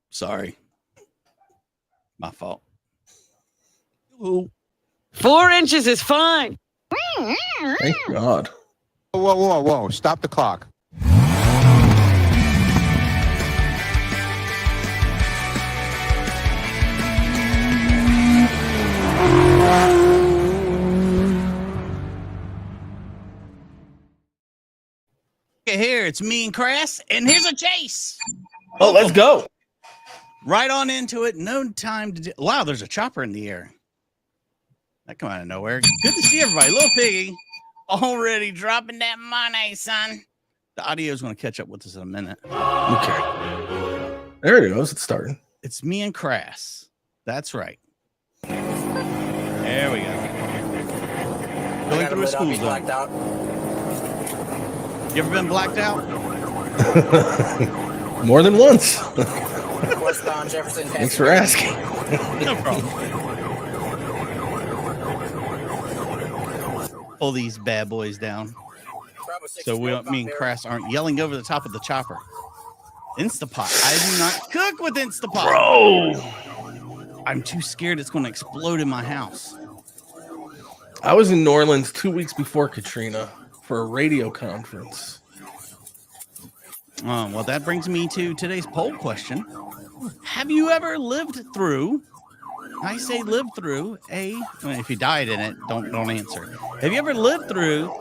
Sorry. My fault. Ooh. 4 inches is fine. Thank God. Whoa. Stop the clock. Okay, here it's me and Crass, and here's a chase. Oh, let's go. Right on into it. No time to do. Wow, there's a chopper in the air. That come out of nowhere. Good to see everybody. Little Piggy already dropping that money, son. The audio is going to catch up with us in a minute. Okay. There it goes. It's starting. It's me and Crass. That's right. There we go. Going through a school zone. You ever been blacked out? More than once. Westbound Jefferson. Thanks for asking. No problem. Pull these bad boys down. So me and Crass aren't yelling over the top of the chopper. Instapot. I do not cook with Instapot. Bro. I'm too scared it's going to explode in my house. I was in New Orleans 2 weeks before Katrina for a radio conference. Well, that brings me to today's poll question. Have you ever lived through, I say lived through if you died in it, don't answer. Have you ever lived through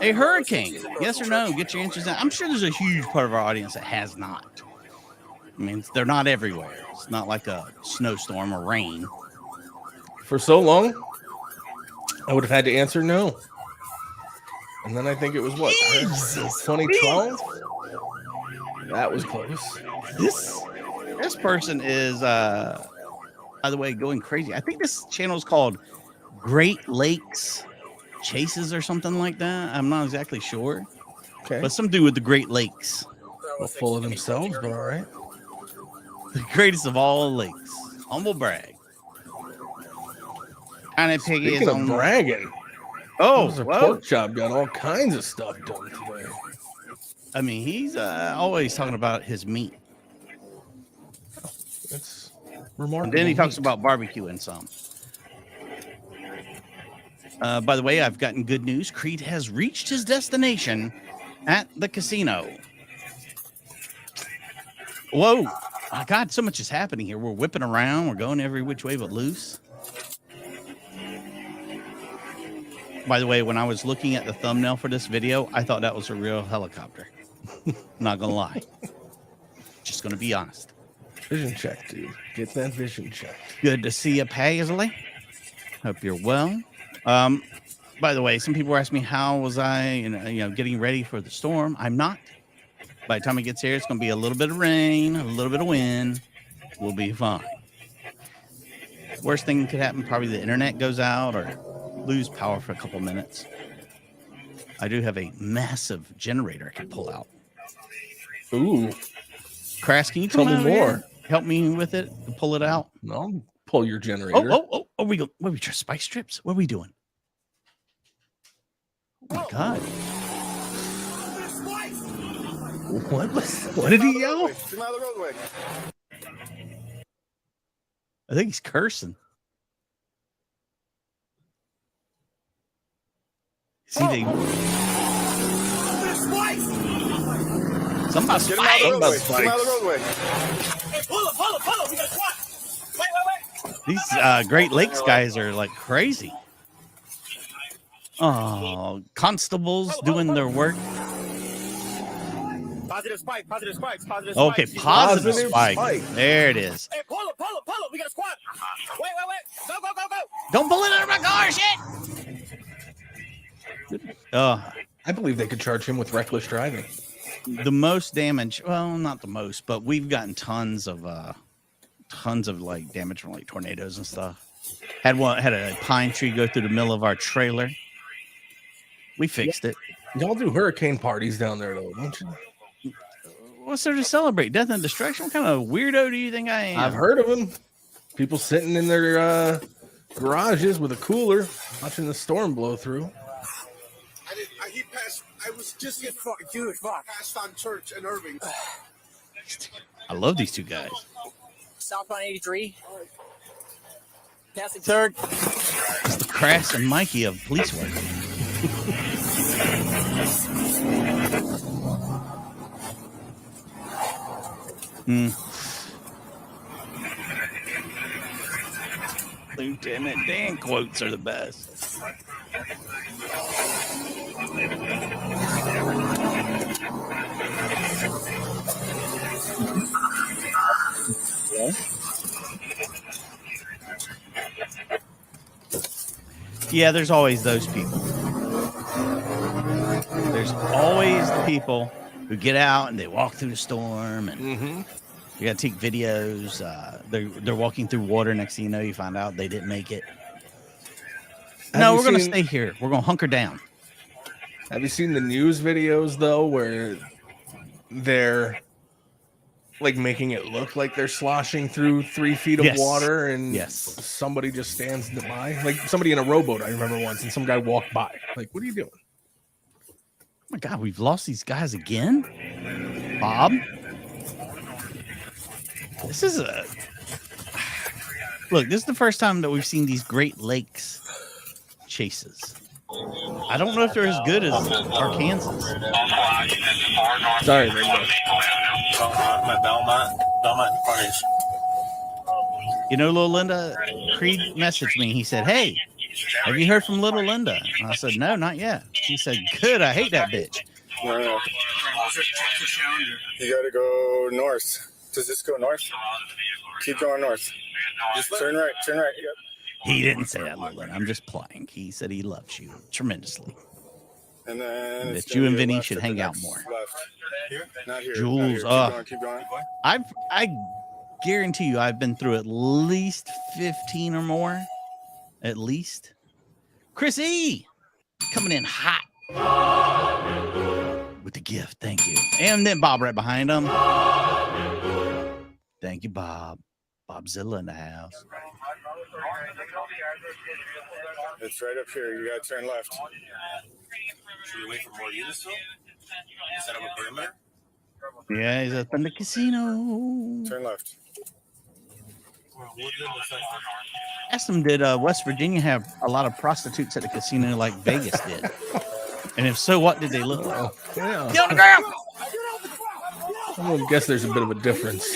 a hurricane? Yes or no? Get your answers in. I'm sure there's a huge part of our audience that has not. I mean, they're not everywhere. It's not like a snowstorm or rain. For so long, I would have had to answer no. And then I think it was what? 2012? That was close. This person is, by the way, going crazy. I think this channel is called Great Lakes Chases or something like that. I'm not exactly sure. Okay. But some dude with the Great Lakes. Well, full of themselves, but all right. The greatest of all lakes. Humble brag. Kind of Piggy Speaking is of on bragging. Oh, a pork chop got all kinds of stuff done today. I mean, he's always talking about his meat. It's remarkable. And then he talks about barbecuing some. By the way, I've gotten good news. Creed has reached his destination at the casino. Whoa. Oh, God, so much is happening here. We're whipping around. We're going every which way but loose. By the way, when I was looking at the thumbnail for this video, I thought that was a real helicopter. Not going to lie. Just going to be honest. Vision check, dude. Get that vision check. Good to see you, Paisley. Hope you're well. By the way, some people ask me how was I, getting ready for the storm. I'm not. By the time it gets here, it's going to be a little bit of rain, a little bit of wind. We'll be fine. Worst thing could happen, probably the internet goes out or lose power for a couple minutes. I do have a massive generator I can pull out. Ooh. Crass, can you tell me more? Help me with it, pull it out. No, I'll pull your generator. Oh, we go. What are we trying? Spice strips? What are we doing? Oh my God. What did he yell? I think he's cursing. See, somebody's These Great Lakes guys are like crazy. Oh, constables doing their work. Positive spike, positive spikes, positive okay, spikes. positive spike. There it is. Hey, pull it. We got a squad. Wait. Go. Don't pull it out of my car, shit. I believe they could charge him with reckless driving. The most damage, well, not the most, but we've gotten tons of like damage from like tornadoes and stuff. Had a pine tree go through the middle of our trailer. We fixed it. Y'all do hurricane parties down there, though, don't you? What's there to celebrate? Death and destruction? What kind of weirdo do you think I am? I've heard of them. People sitting in their garages with a cooler, watching the storm blow through. I was just passed on Church and Irving. I love these two guys. Southbound 83. Passing third. It's the Crass and Mikey of police work. Lieutenant Dan quotes are the best. Yeah, there's always those people. There's always the people who get out and they walk through the storm, and you got to take videos. They're walking through water. Next thing you know, you find out they didn't make it. No, we're going to stay here. We're going to hunker down. Have you seen the news videos though, where they're like making it look like they're sloshing through 3 feet of water, and somebody just stands by, like somebody in a rowboat? I remember once, and some guy walked by. Like, what are you doing? Oh my God, we've lost these guys again, Bob. This is look. This is the first time that we've seen these Great Lakes chases. I don't know if they're as good as Arkansas. Sorry, Ringo. Belmont frontage. You know, Little Linda, Creed messaged me. He said, "Hey, have you heard from Little Linda?" And I said, "No, not yet." He said, "Good, I hate that bitch." No. You gotta go north. Does this go north? Keep going north. Just turn right. Turn right. Yep. He didn't say that, Little Linda. I'm just playing. He said he loves you tremendously. And then That you and Vinny should hang out more. Left. Here? Not here. Jules, not here. Keep going. I guarantee you, I've been through at least 15 or more. At least. Chris E. coming in hot with the gift. Thank you. And then Bob right behind him. Thank you, Bob. Bobzilla in the house. It's right up here. You gotta turn left. Should we wait for more units though? Set up a perimeter? Yeah, he's up in the casino. Turn left. Asked him, did West Virginia have a lot of prostitutes at the casino like Vegas did? And if so, what did they look like? Yeah. Get on the ground! I guess there's a bit of a difference.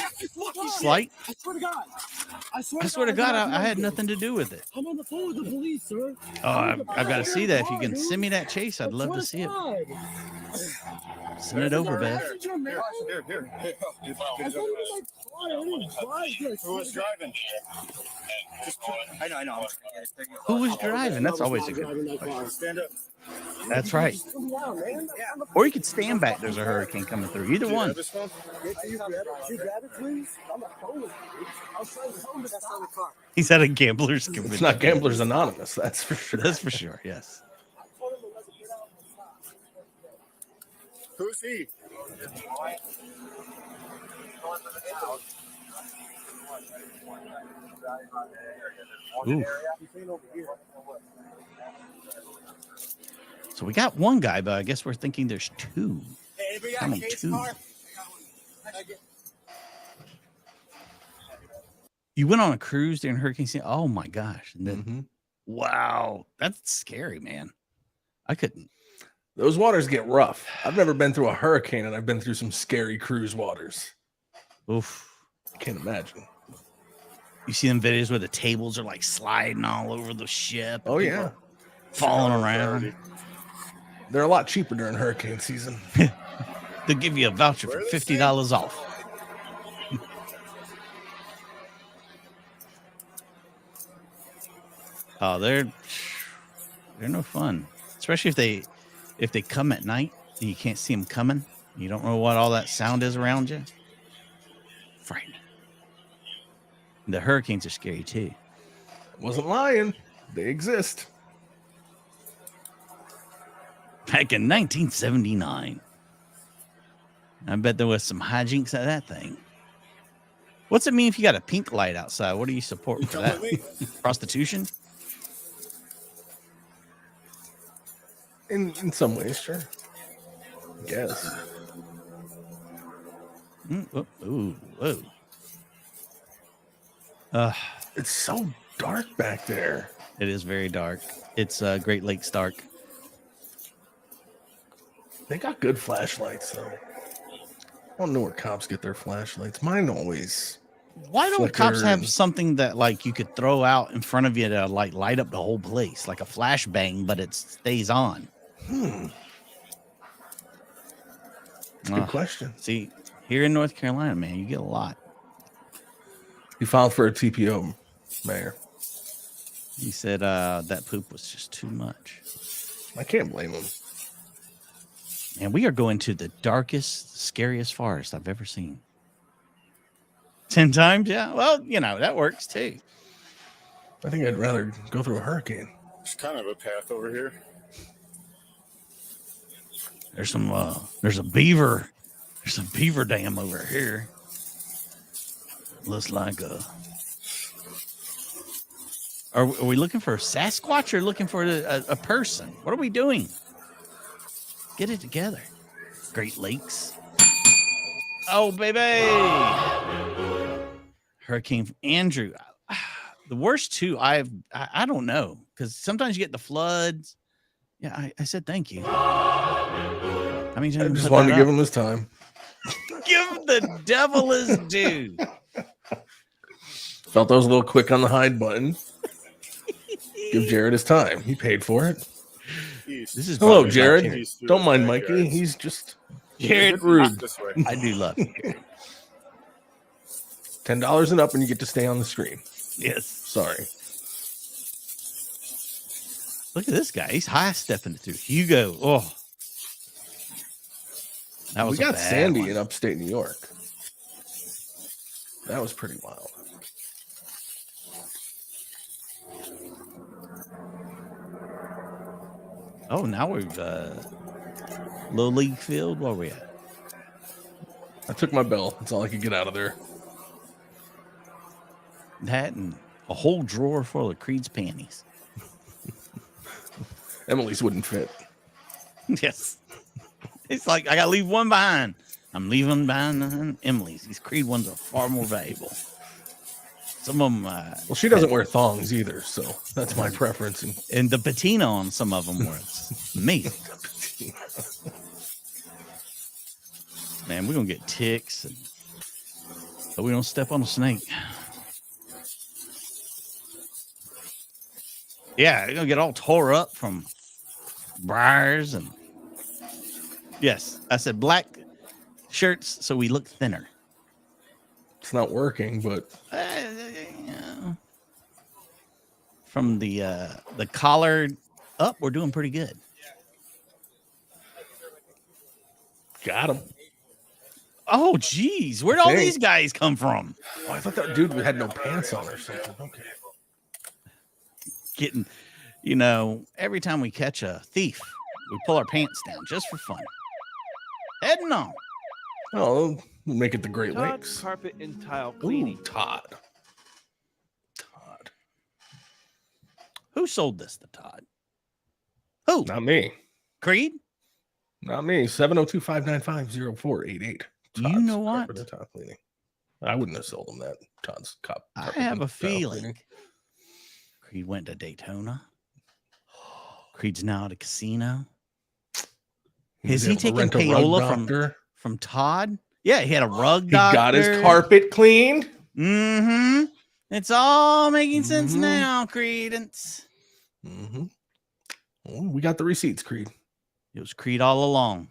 Slight? I swear to God. I swear to God, I had nothing to do with it. I'm on the phone with the police, sir. Oh, I've got to see that. If you can send me that chase, I'd love to see it. Send it over, Beth. Here. Who was driving? I know. Who was driving? That's always a good question. Stand up. That's right. Or you could stand back. There's a hurricane coming through. Either one. This phone? He's at a gambler's It's convention. not Gamblers Anonymous, that's for sure. That's for sure. Yes. Who's he? Ooh. So we got one guy, but I guess we're thinking there's two. Hey, anybody got Come a on, case two. car? You went on a cruise during hurricane season. Oh my gosh. And then, wow, that's scary, man. I couldn't. Those waters get rough. I've never been through a hurricane, and I've been through some scary cruise waters. Oof. I can't imagine. You see them videos where the tables are like sliding all over the ship. Oh, yeah. Falling around. They're a lot cheaper during hurricane season. They'll give you a voucher for $50 off. Oh, they're no fun, especially if they come at night and you can't see them coming. You don't know what all that sound is around you. Frightening. The hurricanes are scary too. Wasn't lying. They exist. Back in 1979. I bet there was some hijinks at that thing. What's it mean if you got a pink light outside? What do you support for that? Prostitution? In some ways, sure. Yes. Ooh, whoa. It's so dark back there. It is very dark. It's Great Lakes dark. They got good flashlights, though. I don't know where cops get their flashlights. Mine always. Why don't cops have flicker. something that like you could throw out in front of you to like light up the whole place, like a flashbang, but it stays on? Good question. See, here in North Carolina, man, you get a lot. He filed for a TPO, Mayor. He said that poop was just too much. I can't blame him. And we are going to the darkest, scariest forest I've ever seen. 10 times? Yeah. Well, you know, that works too. I think I'd rather go through a hurricane. There's kind of a path over here. There's a beaver. There's a beaver dam over here. Looks like Are we looking for a Sasquatch or looking for a person? What are we doing? Get it together. Great Lakes. Oh, baby. Hurricane Andrew. The worst two I don't know, because sometimes you get the floods. Yeah, I said thank you. I mean, I just wanted to give him his time. Give the devil his due. Felt I was a little quick on the hide button. Give Jared his time. He paid for it. This is Hello, probably Jared. not Jared. Don't mind Mikey. He's just Jared rude. This way. I do love you. $10 and up, and you get to stay on the screen. Yes. Sorry. Look at this guy. He's high stepping through. Hugo. Oh. That was We got bad Sandy one. in upstate New York. That was pretty wild. Oh, now we've Little League Field. Where are we at? I took my bell. That's all I could get out of there. That and a whole drawer full of Creed's panties. Emily's wouldn't fit. Yes. It's like I gotta leave one behind. I'm leaving behind Emily's. These Creed ones are far more valuable. Some of them. Well, she doesn't wear thongs either, so that's my preference. And the patina on some of them was amazing. Man, we're gonna get ticks, but we don't step on a snake. Yeah, they're gonna get all tore up from briars and. Yes, I said black shirts so we look thinner. It's not working, but from the collar up, we're doing pretty good. got him. Oh, geez, where'd all these guys come from? Oh, I thought that dude had no pants on or something. Okay. Getting, you know, every time we catch a thief, we pull our pants down just for fun. Heading on. Oh, we'll make it the Great Todd Lakes. Carpet and Tile Cleaning. Ooh, Todd. Who sold this to Todd? Who? Not me. Creed? Not me. 702-595-0488. You know what? Carpet and Tile Cleaning. I wouldn't have sold him that. Todd's cop. I have a feeling Creed went to Daytona. Creed's now at a casino. Is he taking payola from Todd? Yeah, he had a rug doctor. He got his carpet cleaned. Mm-hmm. It's all making sense now, Creedence. Mm-hmm. Well, we got the receipts, Creed. It was Creed all along.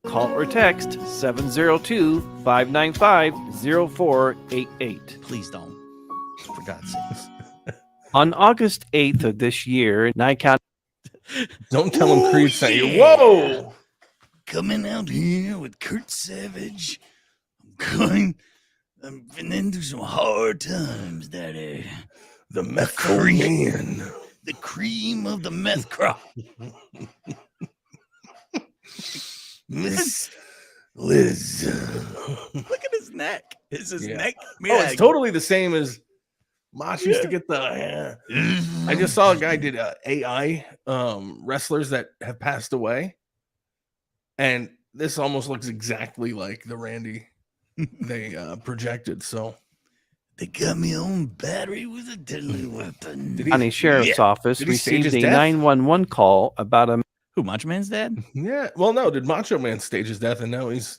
Call or text 702-595-0488. Please don't. For God's sakes. On August 8th of this year, Nye County. Don't tell him Creed sent you. Whoa! Coming out here with Kurt Savage. I've been into some hard times, Daddy. The meth man. The cream of the meth crop. Miss Liz. Look at his neck. Is his neck? Oh, it's totally the same as Mosh used to get the. I just saw a guy did AI wrestlers that have passed away, and this almost looks exactly like the Randy they projected. So they got me on battery with a deadly weapon. County Sheriff's Office Did he stage received his a death? 911 call about a Who, Macho Man's dad? Yeah. Well, no. Did Macho Man stage his death, and now he's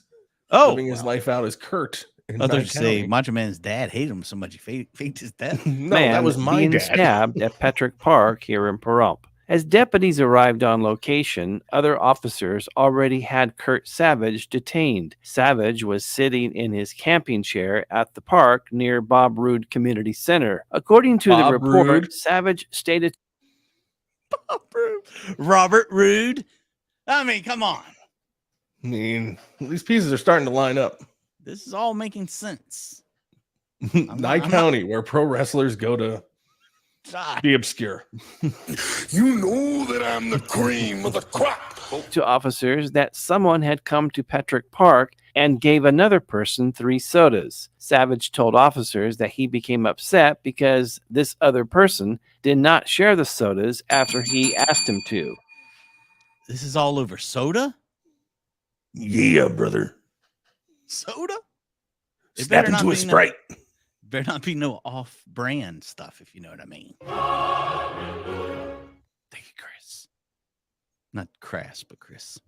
living his life out as Kurt in I thought Nye you say County. Macho Man's dad hated him so much he faked his death. No, man that was my being dad. stabbed at Petrick Park here in Pahrump. As deputies arrived on location, other officers already had Kurt Savage detained. Savage was sitting in his camping chair at the park near Bob Roode Community Center. According to the Bob report, Roode? Savage stated Robert Roode. I mean, come on. I mean, these pieces are starting to line up. This is all making sense. Nye County, where pro wrestlers go to be obscure. You know that I'm the cream of the crop. to officers that someone had come to Petrick Park and gave another person 3 sodas. Savage told officers that he became upset because this other person did not share the sodas after he asked him to. This is all over soda? Yeah, brother. Soda? It Snap better not into a be Sprite. Better not be no off-brand stuff, if you know what I mean. Thank you, Chris. Not Crass, but Chris.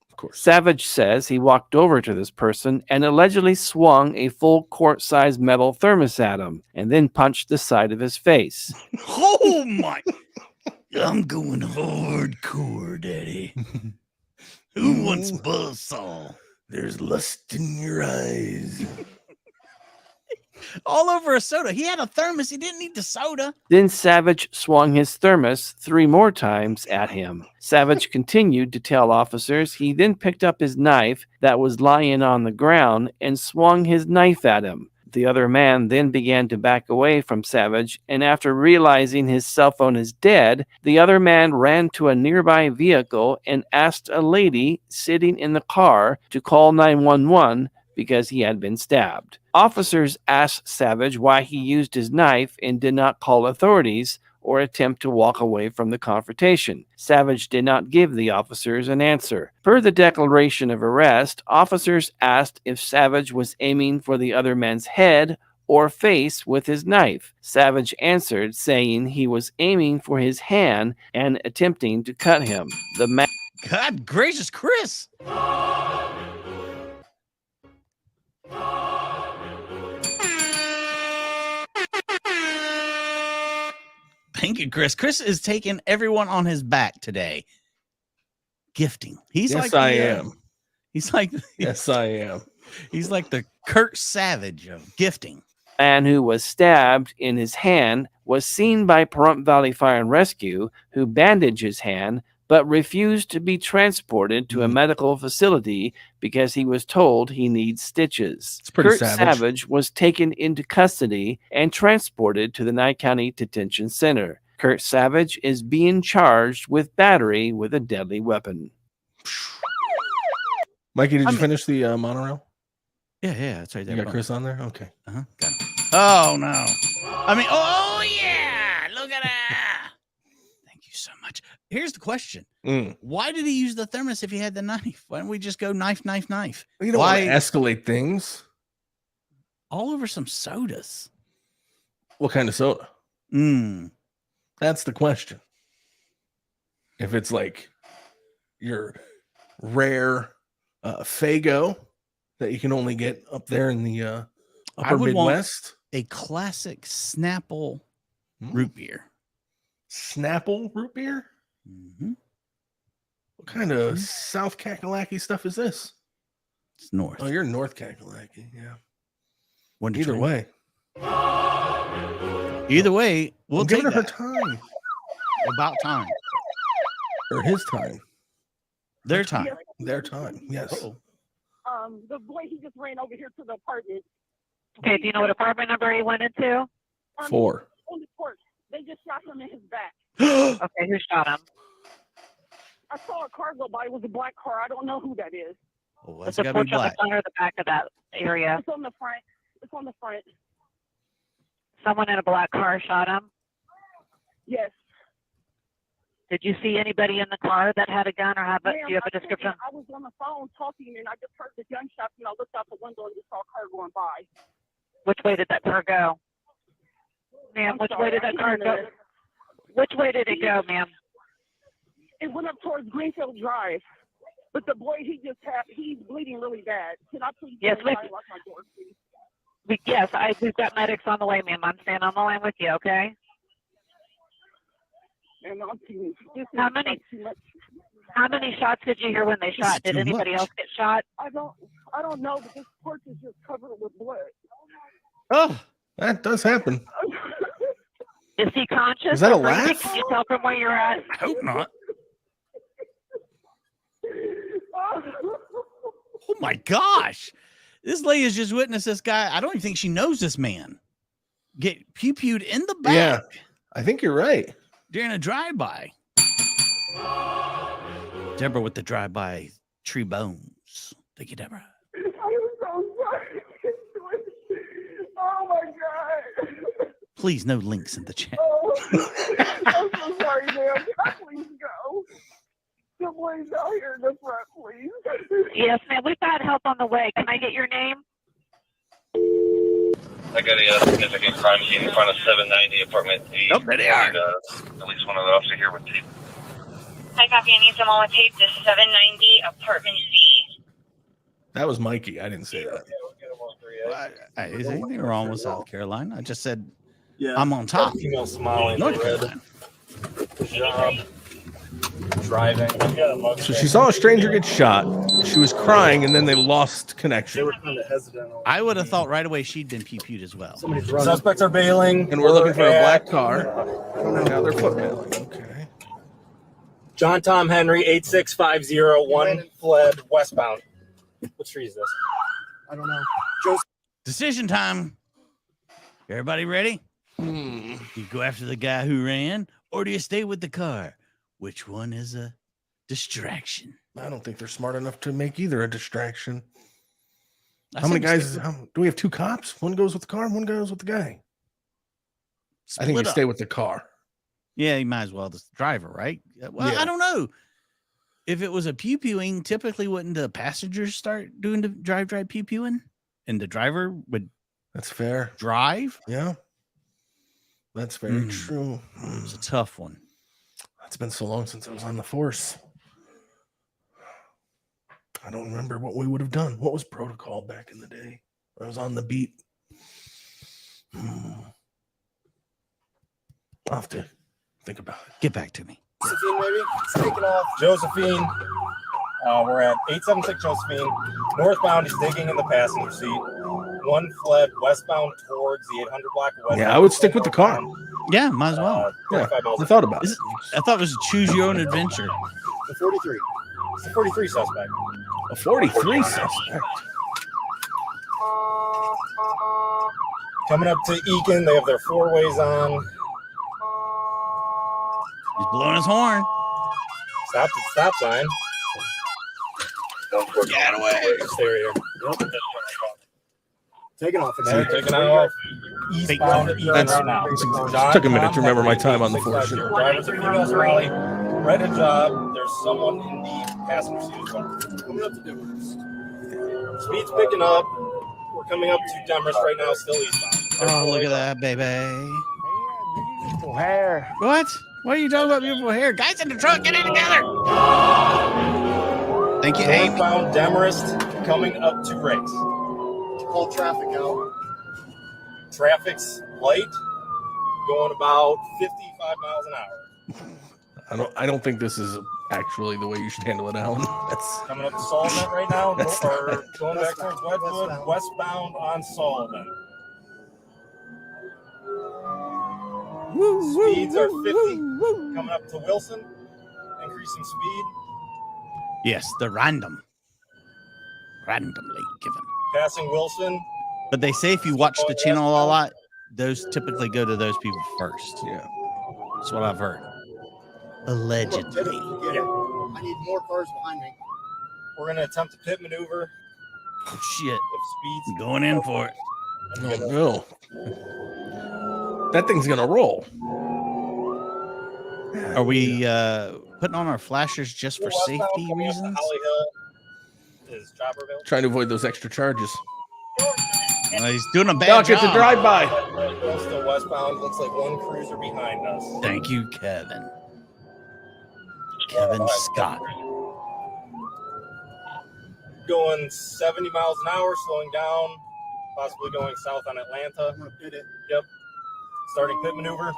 Of course. Savage says he walked over to this person and allegedly swung a full quart-sized metal thermos at him and then punched the side of his face. Oh, my. I'm going hardcore, Daddy. Who wants buzzsaw? There's lust in your eyes. All over a soda. He had a thermos. He didn't need the soda. Then Savage swung his thermos 3 more times at him. Savage continued to tell officers he then picked up his knife that was lying on the ground and swung his knife at him. The other man then began to back away from Savage, and after realizing his cell phone is dead, the other man ran to a nearby vehicle and asked a lady sitting in the car to call 911 because he had been stabbed. Officers asked Savage why he used his knife and did not call authorities or attempt to walk away from the confrontation. Savage did not give the officers an answer. Per the declaration of arrest, officers asked if Savage was aiming for the other man's head or face with his knife. Savage answered, saying he was aiming for his hand and attempting to cut him. The man God gracious, Chris. Thank you, Chris. Chris is taking everyone on his back today. Gifting. He's Yes, like I am. He's like Yes, I am. He's like the Kurt Savage of gifting. man who was stabbed in his hand was seen by Pahrump Valley Fire and Rescue, who bandaged his hand but refused to be transported to a medical facility because he was told he needs stitches. It's pretty Kurt savage. Savage was taken into custody and transported to the Nye County Detention Center. Kurt Savage is being charged with battery with a deadly weapon. Mikey, did you finish the monorail? Yeah, that's right there. You got Chris on there? Okay. Uh-huh. Got it. Oh no. I mean, oh yeah, look at that. Thank you so much. Here's the question. Why did he use the thermos if he had the knife? Why don't we just go knife, knife, knife? You don't want to escalate things. All over some sodas. What kind of soda? That's the question. If it's like your rare Faygo that you can only get up there in the upper Midwest. A classic Snapple root beer. Snapple root beer? What kind of South Kakalaki stuff is this? It's north. Oh, you're North Kakalaki. Yeah. Either way. Either way, we'll take give her that. time. About time. Or his time. Their time. Their time. Yes. The boy, he just ran over here to the apartment. Okay, do you know what apartment number he went into? 4. On the porch. They just shot him in his back. Okay, who shot him? I saw a car go by. It was a black car. I don't know who that is. Oh, Is the porch on the front or the back of that area? It's on the front. It's on the front. Someone in a black car shot him? Yes. Did you see anybody in the car that had a gun or do you have a description? I was on the phone talking and I just heard the gunshot and I looked out the window and just saw a car going by. Which way did that car go? Ma'am, I'm which sorry, way did I that car can't go? hear. Which way did it go, ma'am? It went up towards Greenfield Drive. But the boy he's bleeding really bad. Can I please Yes, lock we- my door, please? We've got medics on the way, ma'am. I'm staying on the line with you, okay? And I'm too, this How is many- like too much. How many shots did you hear when they This shot? is Did too anybody much. else get shot? I don't know, but this porch is just covered with blood. Oh, That does happen. Is he conscious? Was that or a breathing? laugh? Can you tell from where you're at? I hope not. Oh my gosh. This lady has just witnessed this guy. I don't even think she knows this man get pew-pewed in the back Yeah, I think you're right. during a drive-by. Deborah with the drive-by tree bones. Thank you, Deborah. I'm so sorry. Oh my God. Please, no links in the chat. Oh, I'm so sorry, ma'am. Can I please go? Someone's out here in the front, please. Yes, ma'am. We've got help on the way. Can I get your name? I got a significant crime scene in front of 790 apartment D. Nope, there they are. And, at least one of the officers here with tape. Hi, copy. I need someone with tape to 790 apartment C. That was Mikey. I didn't say that. Is anything wrong with South Carolina? I just said Yeah. I'm on top. Female smiling. North Carolina. Job. Driving. So she saw a stranger get shot. She was crying, and then they lost They connection. were kind of hesitant. I would have thought right away she'd been pew-pewed as well. Suspects are bailing. And we're looking for a black car. And now they're footballing. Okay. John Tom Henry, 86501, fled westbound. What street is this? I don't know. Decision time. Everybody ready? Hmm. Do you go after the guy who ran, or do you stay with the car? Which one is a distraction? I don't think they're smart enough to make either a distraction. I How many said guys? Do we have two cops? One goes with the car, and one goes with the guy. I think split you up. stay with the car. Yeah, you might as well. The driver, right? Well, Yeah. I don't know. If it was a pew-pewing, typically wouldn't the passengers start doing the drive pew-pewing? And the driver would That's fair. drive? Yeah. That's very Hmm. true. It's a tough one. It's been so long since I was on the force. I don't remember what we would have done. What was protocol back in the day? I was on the beat. I'll have to think about it. Get back to me. Josephine, maybe? It's taking off. Josephine. We're at 876 Josephine. Northbound, he's digging in the passenger seat. One fled westbound towards the 800 block. Yeah, I would stick with the car. Yeah, might as well. Yeah, 45 miles. I thought about Is it. it- I thought it was choose your own adventure. The 43. It's the 43 suspect. A 43 suspect. Coming up to Eakin, they have their four ways on. He's blowing his horn. Stop at stop sign. Get away. Stay right here. Yep. Taking off. See, Taking off. Eastbound Fake Eakin That's- right now. it took a minute to remember my time on the force. Drivers are female Somali. Red hijab. There's someone in the passenger seat as well. Coming up to Demorest. Speed's picking up. We're coming up to Demorest right now, still eastbound. Oh, look at that, baby. Beautiful hair. What? What are you talking about beautiful hair? Guys in the truck, get it together. Thank you, Amy. Northbound Demorest coming up to Riggs. Call traffic out. Traffic's light, going about 55 miles an hour. I don't think this is actually the way you should handle it, Alan. That's Coming up to Sullivan right now, That's or going back towards Wedgwood, westbound on Sullivan. Speeds are 50. Coming up to Wilson, increasing speed. Yes, they're randomly given. Passing Wilson. But they say if you watch the channel a lot, those typically go to those people first. yeah. That's what I've heard. Allegedly. Yeah. I need more cars behind me. We're going to attempt a pit maneuver Oh, shit. if speeds. Going in for it. Oh, no. That thing's gonna roll. Are we putting on our flashers just for Westbound safety coming up to reasons? Holly Hill is Chopperville. Trying to avoid those extra charges. He's doing a bad Doc, job. it's a drive-by. Still westbound. Looks like one cruiser behind us. Thank you, Kevin. Kevin Scott. Going 70 miles an hour, slowing down, possibly going south on Atlanta. Yep. Starting pit maneuver.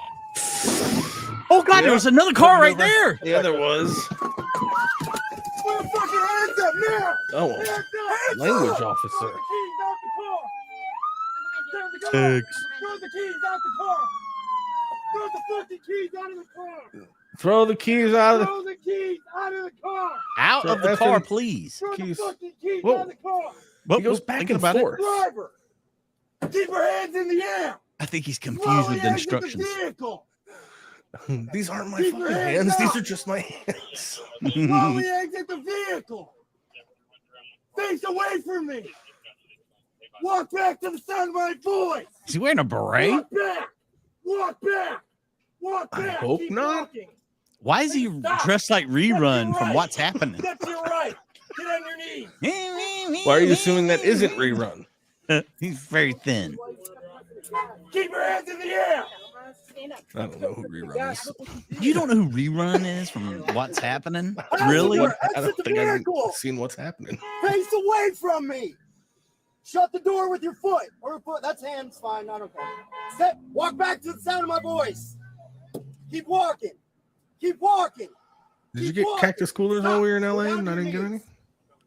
Oh, God, there was another car right there. Yeah, there was. Put the fucking hands up now! Oh, Hands language up! officer. Throw the keys out the car! Turn the car! Thanks. Throw the keys out the car! Throw the fucking keys out of the car! Throw the keys out of the... Throw the keys out of the car! Out of the car, please. Throw the fucking keys Whoa. out of the car! Well, He goes back thinking and about forth. Driver! Keep your hands in the air! I think he's confused Slowly with the exit instructions. vehicle! These aren't my Keep fucking your hands hands. These up. are just my hands. Slowly exit the vehicle! Face away from me! Walk back to the sound of my voice! Is he wearing a beret? Walk back! Walk back! Walk I back! hope Keep not. walking. Why is he dressed like rerun from What's Happening? Step to your right! Get on your knees! Why are you assuming that isn't rerun? He's very thin. Keep your hands in the air! I don't know who rerun is. You don't know who rerun is from What's Happening? Exit Really? the- I don't exit the think I've vehicle! seen what's happening. Face away from me! Shut the door with your foot. Or foot. That's hands. Fine. Not okay. Walk back to the sound of my voice. Keep walking. Keep walking. Did you get cactus coolers while we were in LA and I didn't get any?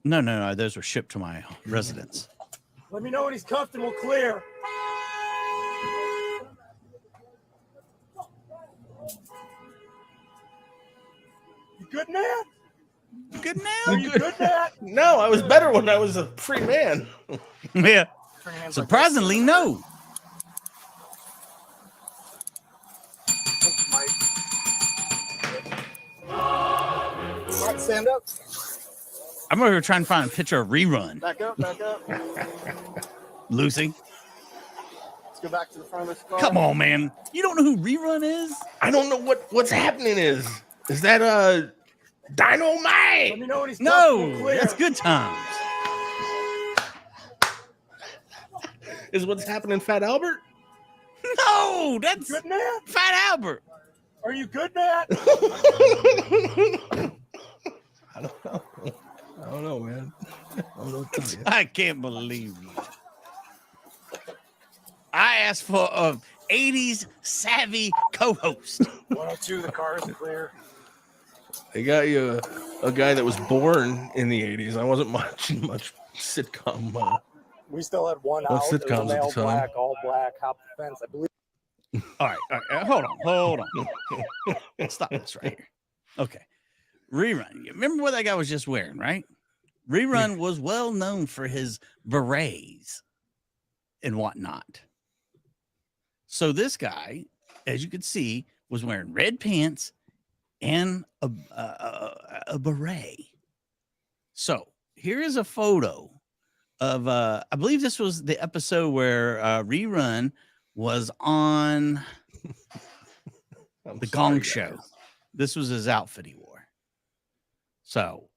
No. Those were shipped to my residence. Let me know when he's cuffed and we'll clear. You good, man? Good Are now? you good, man? No, I was better when I was a free man. Yeah. Surprisingly, no. Mike, stand up. I'm over here trying to find a picture of rerun. Back up. Back up. Lucy. Let's go back to the front of this car. Come on, man. You don't know who rerun is? I don't know what's happening is. Is that Dynamite? Let me know when he's cuffed and No, we'll clear. that's good times. Is what's happening Fat Albert? No, that's Good, man? Fat Albert. Are you good, man? I don't know. I don't know, man. I don't know what to tell you. I can't believe you. I asked for a 80s savvy co-host. 102, the car is clear. They got you a guy that was born in the 80s. I wasn't watching much sitcom. We still had one What out. It was sitcoms at the male time? black, all black, hop the fence. I believe. All right. Hold on. Stop this right here. Okay. Rerun. You remember what that guy was just wearing, right? Rerun was well known for his berets and whatnot. So this guy, as you could see, was wearing red pants and a beret. So here is a photo of I believe this was the episode where Rerun was on the Gong Show. This was his outfit he wore. So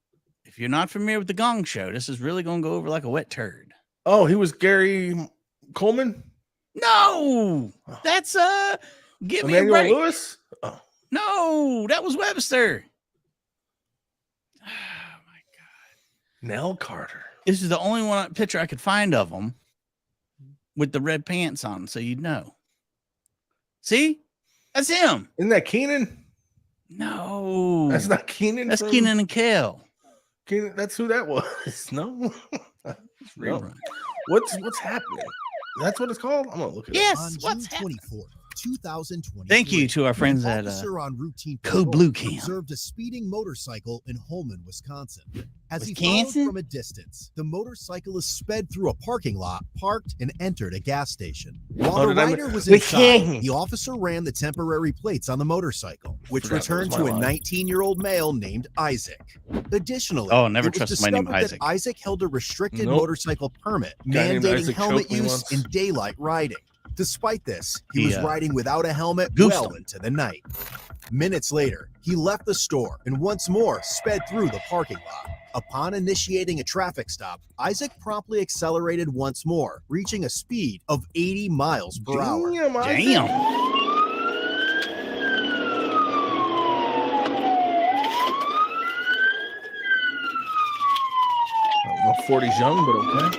if you're not familiar with the Gong Show, this is really going to go over like a wet turd. Oh, he was Gary Coleman? No, that's give me a Emmanuel break. Lewis? Oh. No, that was Webster. Nell Carter. This is the only one picture I could find of him with the red pants on, so you'd know. See, that's him. Isn't that Keenan? No, That's not Keenan. that's from- Keenan and Kel. Keenan, that's who that was. No. Rerun. What's happening? That's what it's called? I'm gonna look at Yes, On what's June happening? 24th, 2020. Thank you to our friends at officer on routine Code patrol Blue Cam. observed a speeding motorcycle in Holman, Wisconsin. As he Wisconsin? followed from a distance, the motorcyclist sped through a parking lot, parked, and entered a gas station. While Oh, the did I rider mi- was Wisconsin. inside, the officer ran the temporary plates on the motorcycle, which Forgot that returned was to my a line. 19-year-old male named Isaac. Additionally, Oh, never it was trust my name, discovered that Isaac. Isaac held a restricted Nope. motorcycle permit, Guy named mandating Isaac helmet choked me use once. and daylight riding. Despite this, he was Yeah. riding without a helmet Goosed well him. into the night. Minutes later, he left the store and once more sped through the parking lot. Upon initiating a traffic stop, Isaac promptly accelerated once more, reaching a speed of 80 miles per hour. Damn, Isaac. Damn. I don't know if 40's young, but okay.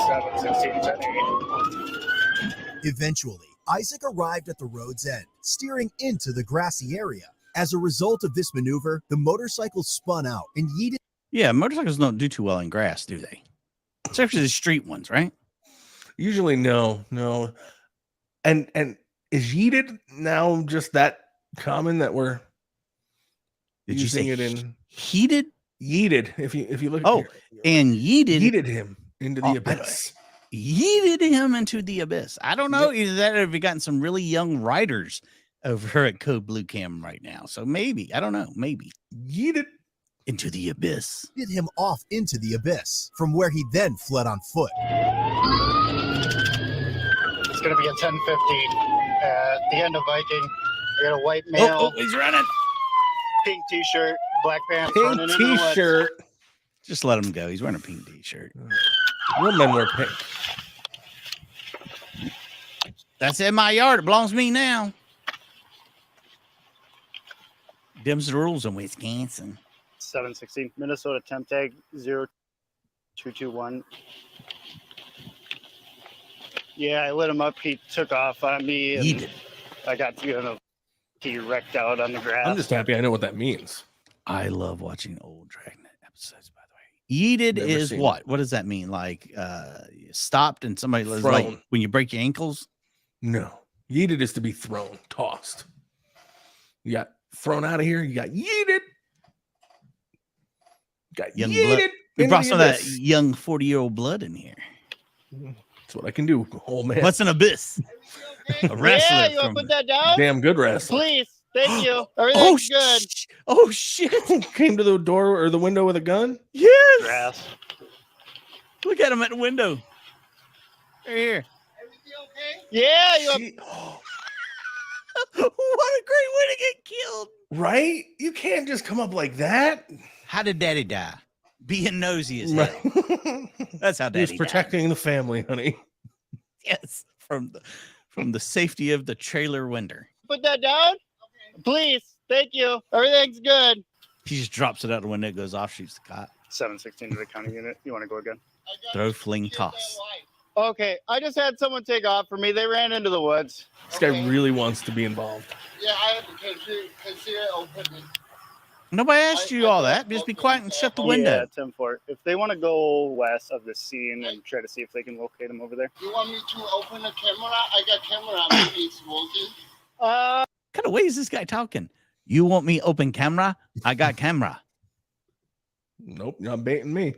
716, 1080. Eventually, Isaac arrived at the road's end, steering into the grassy area. As a result of this maneuver, the motorcycle spun out and yeeted. Yeah, motorcycles don't do too well in grass, do they? Especially the street ones, right? Usually, no. And is yeeted now just that common that we're Did you using say it in heated? yeeted? If you look, Oh, and yeeted him into the abyss. Yeeted him into the abyss. I don't know. Either that or have you gotten some really young riders over at Code Blue Cam right now? So maybe, I don't know. Maybe yeeted into the abyss. Him off into the abyss, from where he then fled on foot. It's going to be a 1050 at the end of Viking. I got a white male. Oh, he's running. Pink t-shirt, black pants. Pink running into the woods. t-shirt. Just let him go. He's wearing a pink t-shirt. Real men wear pink. That's in my yard. It belongs to me now. Them's the rules in Wisconsin. 716 Minnesota temp tag 0221. Yeah, I lit him up. He took off on me. And I got to he wrecked out on the grass. I'm just happy I know what that means. I love watching old Dragnet episodes, by the way. Yeeted Never is seen what? What does that mean? Like stopped and somebody was Thrown. like when you break your ankles? No. Yeeted is to be thrown, tossed. You got thrown out of here. You got yeeted. Got Young yeeted. blood. We into brought the some of that abyss. young 40-year-old blood in here. That's what I can do, old man. What's an abyss? A wrestler. Yeah, you want to from- put that down? Damn good wrestler. Please. Thank you. Everything's good. Oh shit! Came to the door or the window with a gun. Yes. Grass. Look at him at the window. Right here. Yeah, you want What a great way to get killed. Right? You can't just come up like that. How did Daddy die? Being nosy as hell. That's how He Daddy was protecting the family, honey. died. Yes, from the safety of the trailer window. put that down? Please. Thank you. Everything's good. He just drops it out the window, it goes off, shoots the cop. 716 to the county unit. You want to go again? Throw, fling, toss. Okay, I just had someone take off for me. They ran into the woods. This guy really wants to be involved. Yeah, I have to consider opening. Nobody asked you all that. Just be quiet and shut the window. Yeah, 10-4. If they want to go west of the scene and try to see if they can locate him over there. You want me to open the camera? I got camera. Maybe it's working. What kind of way is this guy talking? You want me open camera? I got camera. Nope, you're not baiting me.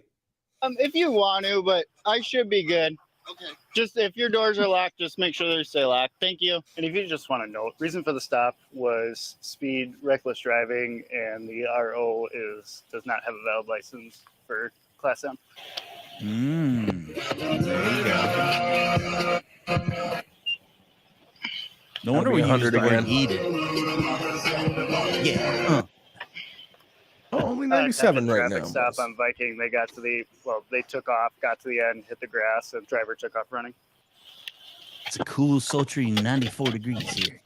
If you want to, but I should be good. Okay. Just if your doors are locked, just make sure they stay locked. Thank you. And if you just want to note, reason for the stop was speed, reckless driving, and the RO does not have a valid license for Class M. No wonder we That'll be 100 again. heated. Yeah. Oh, only 97 right traffic now. Stop on Viking. They got to they took off, got to the end, hit the grass, and driver took off running. It's a cool, sultry 94 degrees here.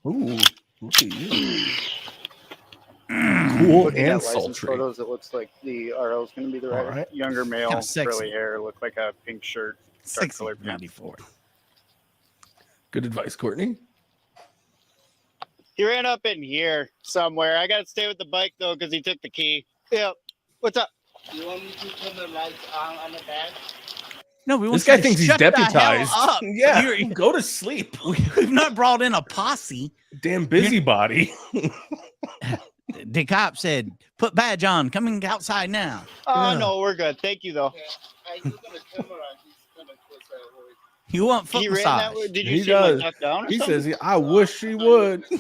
Ooh, look at you. Cool Looking at and license sultry. photos, it looks like the RO is going to be the All right. right. Younger male, Kinda sexy. curly hair, look like a pink shirt, dark 60, colored pants. 94. Good advice, Courtney. He ran up in here somewhere. I got to stay with the bike though because he took the key. Yep. What's up? You want me to turn the lights on the back? No, we want This guy you to thinks he's shut the hell deputized. up. Yeah, You're- go to sleep. We've not brought in a posse. Damn busybody. The cop said, "Put badge on. Coming outside now." Oh no, we're good. Thank you though. Okay. I look at the camera. He's gonna close that way. You want foot He ran massage? that way. Did you He see him does. like duck down or He something? says, I wish he would. So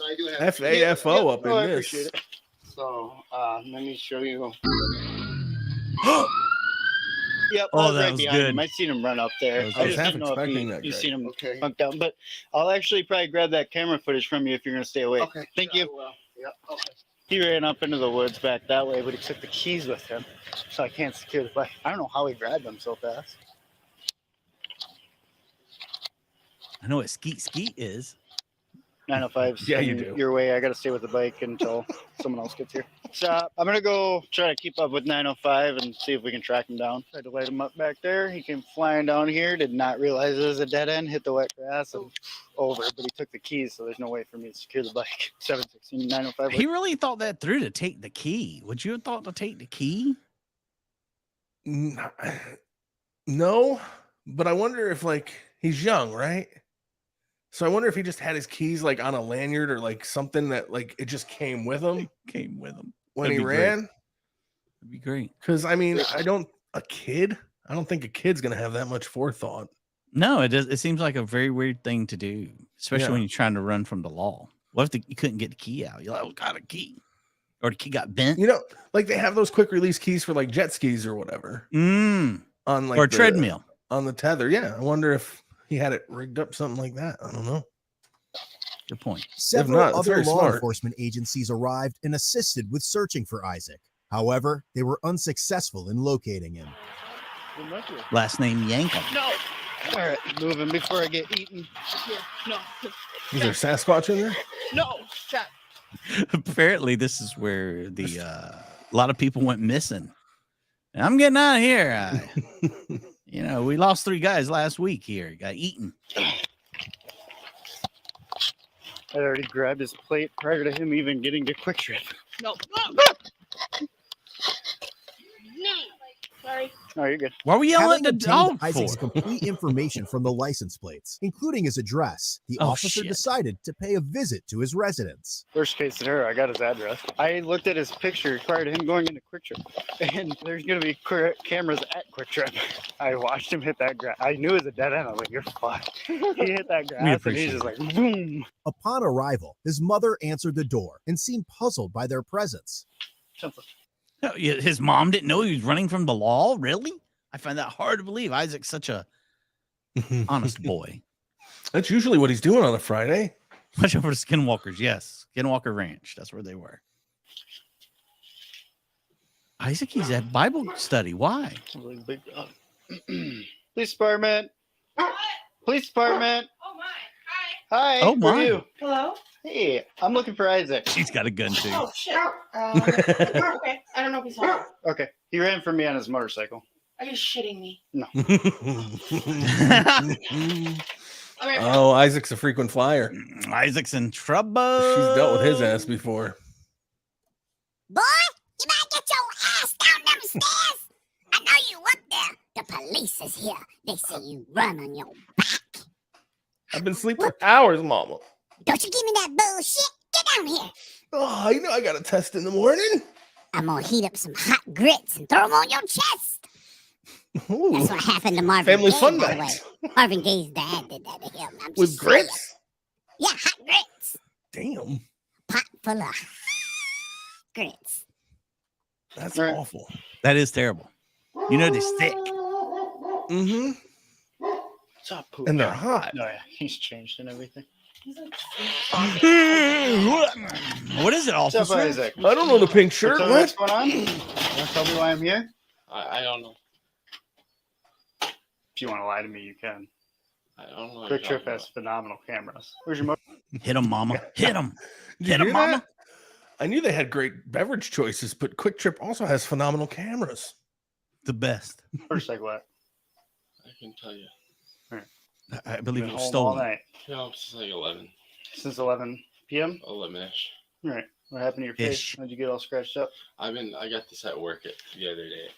I do have FAFO up in I this. appreciate it. So let me show you. Yep, Oh, I was that right was behind good. him. I seen him run up there. was I good. just half didn't know if expecting that, you Greg. seen him Okay. bunk down. But I'll actually probably grab that camera footage from you if you're gonna stay awake. Okay. Thank Sure, you. I will. Yep. Okay. He ran up into the woods back that way, but he took the keys with him, so I can't secure the bike. I don't know how he grabbed them so fast. I know what skeet skeet is. 905's Yeah, you heading do. your way. I got to stay with the bike until someone else gets here. So I'm gonna go try to keep up with 905 and see if we can track him down. Tried to light him up back there. He came flying down here. Did not realize it was a dead end. Hit the wet grass and over. But he took the keys, so there's no way for me to secure the bike. 716 905. He really thought that through to take the key. Would you have thought to take the key? No, but I wonder if like he's young, right? So I wonder if he just had his keys like on a lanyard or like something that like it just came with him Came with him when That'd he be great. ran. That'd be great. Because I mean, I don't think a kid's gonna have that much forethought. No, it does. It seems like a very weird thing to do, especially Yeah. when you're trying to run from the law. What if you couldn't get the key out? You're like, oh, got a key, or the key got bent. You know, like they have those quick release keys for like jet skis or whatever Mm. on like Or a the- treadmill. on the tether. Yeah, I wonder if he had it rigged up something like that. I don't know. Good point. Several not, it's other very law smart. enforcement agencies arrived and assisted with searching for Isaac. However, they were unsuccessful in locating him. Last name Yankum. No. All right, moving before I get eaten. Here. No. Is there Sasquatch in there? No. Chat. Apparently, this is where the a lot of people went missing. And I'm getting out of here. You know, we lost 3 guys last week here. Got eaten. I already grabbed his plate prior to him even getting to Quick Trip. No. No. Sorry. Oh, you're good. Why were you yelling Having at the dog obtained Isaac's for? complete information from the license plates, including his address, the Oh, officer shit. decided to pay a visit to his residence. Worst case scenario, I got his address. I looked at his picture prior to him going into Quick Trip, and there's going to be cameras at Quick Trip. I watched him hit that grass. I knew it was a dead end. I was like, you're fucked. He hit that grass, and he's just like, boom. Upon arrival, his mother answered the door and seemed puzzled by their presence. No, his mom didn't know he was running from the law? Really? I find that hard to believe. Isaac's such a honest boy. That's usually what he's doing on a Friday. Watch out for the Skinwalkers. Yes. Skinwalker Ranch. That's where they were. Isaac, he's at Bible study. Why? Police department. Police department. Oh my. Hi. Oh, who are my. you? Hello? Hey, I'm looking for Isaac. She's got a gun, too. Oh shit. Okay. I don't know if he's home. Okay. He ran from me on his motorcycle. Are you shitting me? No. Oh, Isaac's a frequent flyer. Isaac's in trouble. She's dealt with his ass before. Boy, you better get your ass down them stairs. I know you up there. The police is here. They say you run on your back. I've been sleeping for hours, Mama. Don't you give me that bullshit. Get down here. Oh, you know I got a test in the morning. I'm gonna heat up some hot grits and throw them on your chest. Ooh. That's what happened to Marvin Family Gaye, fun by the night. way. Marvin Gaye's dad did that to him. I'm With just grits? saying. Yeah, hot grits. Damn. Pot full of grits. That's awful. That is terrible. You know they're thick. Mm-hmm. What's up, Pooh? And they're hot. No, yeah. He's changed and everything. What is it, What's up, officer? Isaac? I don't know the pink shirt. What's What? going on? You want to tell me why I'm here? I don't know. If you want to lie to me, you can. I don't know. Quick Trip has phenomenal cameras. Where's your motor? Hit him, mama. Hit him. Did you Hit him, hear mama. that? I knew they had great beverage choices, but Quick Trip also has phenomenal cameras. The best. Motorcycle at? I can tell you. I believe Been it was home all stolen. night. No, it's like 11. Since 11 p.m.? 11-ish. All right. What happened to your face? Ish. How'd you get all scratched up? I got this at work the other day.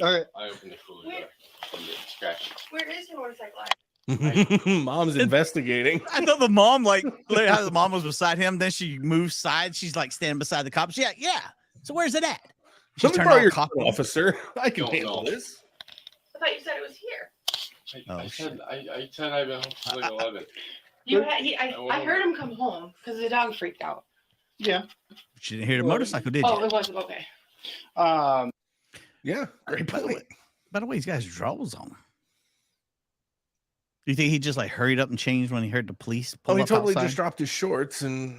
All right. I opened the cooler door and it scratched. Where is your motorcycle at? Mom's investigating. I thought the mom, like how the mom was beside him. Then she moved sides. She's like standing beside the cops. Yeah, yeah. So where's it at? She Let me turned borrow all your cop gun, officer. I can Don't handle know. this. I thought you said it was here. I said I've been home since like 11. I heard him come home because the dog freaked out. Yeah. She didn't hear the motorcycle, did you? Oh, it wasn't okay. Yeah, great point. By the way, he's got his drawers on. Do you think he just like hurried up and changed when he heard the police pull Oh, he up totally outside? just dropped his shorts and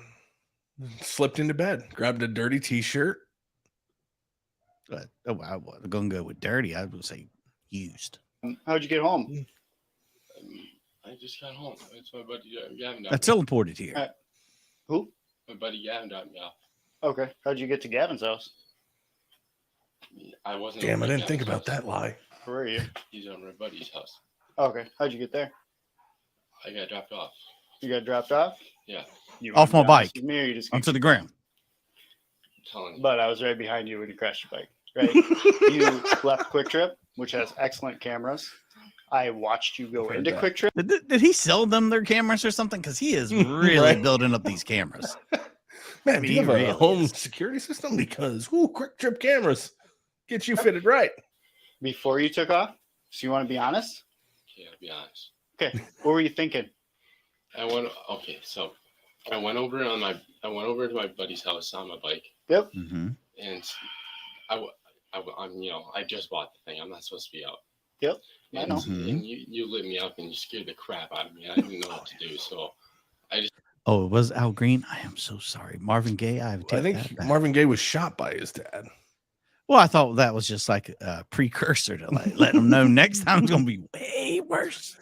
slipped into bed, grabbed a dirty t-shirt. I wasn't going to go with dirty. I would say used. How'd you get home? I just got home. It's my buddy Gavin. I teleported here. Who? My buddy Gavin dropped me off. Okay. How'd you get to Gavin's house? I wasn't. Damn, I over at didn't think Gavin's about house. that lie. Where are you? He's over my buddy's house. Okay. How'd you get there? I got dropped off. You got dropped off? Yeah. You Off my wanna be honest bike. with me, or you just Onto the ground. I'm telling you. But I was right behind you when you crashed your bike. Right? You left Quick Trip, which has excellent cameras. I watched you go into Quick Trip. Did he sell them their cameras or something? Because he is really Right. building up these cameras. Man, do you have He a really home is. security system? Because Quick Trip cameras get you fitted right. Before you took off? So you want to be honest? Yeah, to be honest. Okay. What were you thinking? I went over to my buddy's house on my bike. Yep. Mm-hmm. And I just bought the thing. I'm not supposed to be out. Yep. I And, know. and you lit me up and you scared the crap out of me. I didn't know what to do. So I just. Oh, it was Al Green. I am so sorry. Marvin Gaye. I think Marvin Gaye was shot by his dad. Well, I thought that was just like a precursor to like let them know next time it's going to be way worse.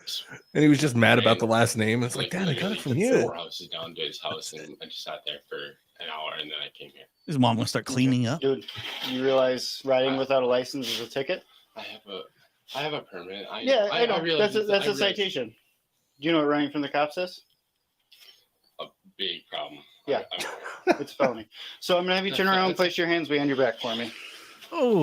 And he was just mad about the last name. It's like, Dad, I got it from you. 4 houses down to his house, and I just sat there for an hour, and then I came here. His mom going to start cleaning up. Dude, you realize riding without a license is a ticket? I have a permit. I know. realize That's a citation. Do you know what running from the cops is? A big problem. Yeah, it's felony. So I'm gonna have you turn around and place your hands behind your back for me. Oh,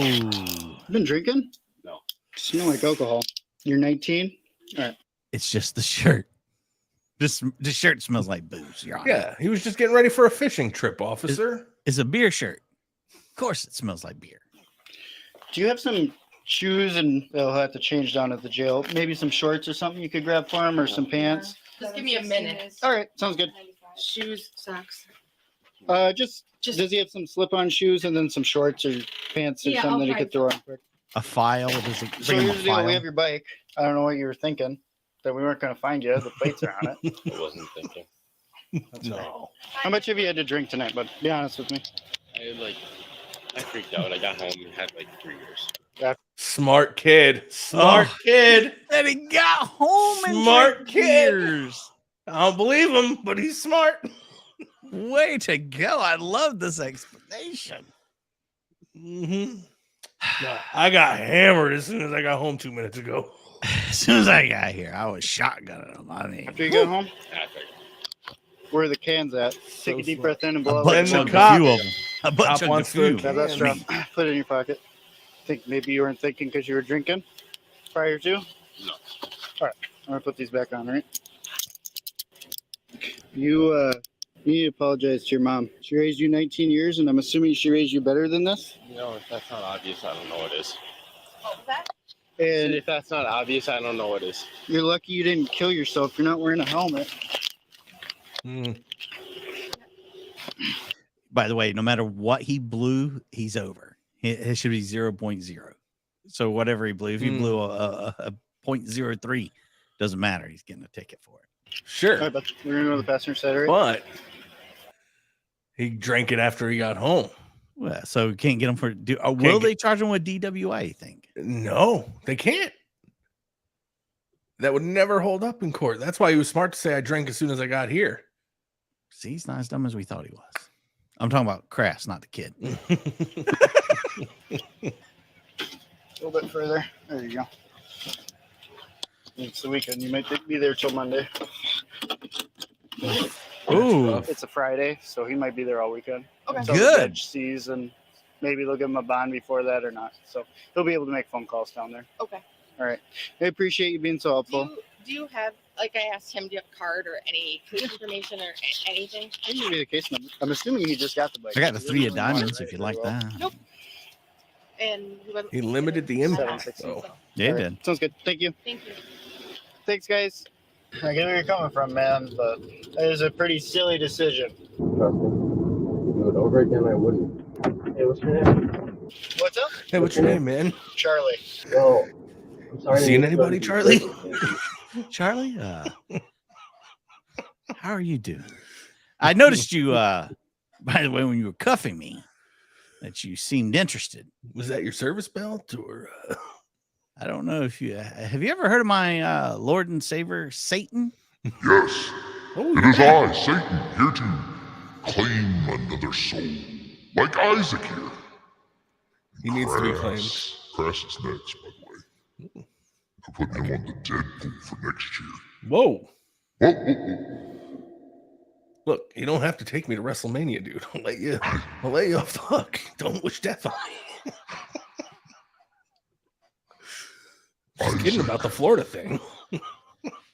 been drinking? No. Smell like alcohol. You're 19. All right. It's just the shirt. This shirt smells like booze. Your Honor. Yeah, he was just getting ready for a fishing trip, officer. It's a beer shirt. Of course, it smells like beer. Do you have some shoes, and they'll have to change down at the jail? Maybe some shorts or something you could grab for him, or some pants. Just give me a minute. All right, sounds good. Shoes, socks. Just does he have some slip-on shoes and then some shorts or pants or Yeah, something I'll that he could throw on quick? A file. Does it So bring him here's a the deal. file? We have your bike. I don't know what you were thinking. That we weren't going to find you. The plates are on it. I wasn't thinking. No. How much have you had to drink tonight, bud? Be honest with me. I freaked out. I got home and had like 3 years. Smart kid. Smart kid. That he got home and Smart drank kid. beers. I don't believe him, but he's smart. Way to go. I love this explanation. Mm-hmm. I got hammered as soon as I got home 2 minutes ago. As soon as I got here, I was shotgunning him. I mean, After you got home, where are the cans at? Take a deep breath in and blow a bunch out. of a few of them. A bunch of wants few. to- Grab that straw. Put it in your pocket. Think maybe you weren't thinking because you were drinking prior to? No. All right. I'm going to put these back on, all right? You need to apologize to your mom. She raised you 19 years, and I'm assuming she raised you better than this? If that's not obvious, I don't know what is. What was that? And if that's not obvious, I don't know what is. you're lucky you didn't kill yourself. You're not wearing a helmet. By the way, no matter what he blew, he's over. It should be 0.0. So whatever he blew, if he blew a 0.03, doesn't matter. He's getting a ticket for it. Sure. All right, but we're going to go to the passenger side, all right? But he drank it after he got home. Well, so you can't get him for. Will they charge him with DWI? You think? No, they can't. That would never hold up in court. That's why he was smart to say I drank as soon as I got here. See, he's not as dumb as we thought he was. I'm talking about Crass, not the kid. A little bit further. There you go. It's the weekend. You might be there till Monday. Ooh. It's a Friday, so he might be there all weekend. Okay. Until the Good. judge sees, and maybe they'll give him a bond before that or not. So he'll be able to make phone calls down there. Okay. All right. I appreciate you being so helpful. Do you have, like I asked him, do you have a card or any case information or anything? I can give you the case number. I'm assuming he just got the bike. I got the He 3 of doesn't really want diamonds it if you very like well. that. Nope. And he wasn't. He limited the impact, though. Yeah, he All right. did. Sounds good. Thank you. Thank you. Thanks, guys. I get where you're coming from, man, but it was a pretty silly decision. Trust me. Do it over again, I wouldn't. Hey, what's your name? What's up? Hey, what's your name, man? Charlie. Yo, Seen anybody, Charlie? Charlie, how are you doing? I noticed you, by the way, when you were cuffing me, that you seemed interested. Was that your service belt, or I don't know if you have you ever heard of my Lord and Savior Satan? Yes, it is I, Satan, here to claim another soul, like Isaac here. He needs to be claimed. Crass is next, by the way. We're putting him on the Deadpool for next year. Whoa. Whoa, whoa, whoa. Look, you don't have to take me to WrestleMania, dude. I'll let you off the hook. Don't wish death on me. Just kidding about the Florida thing.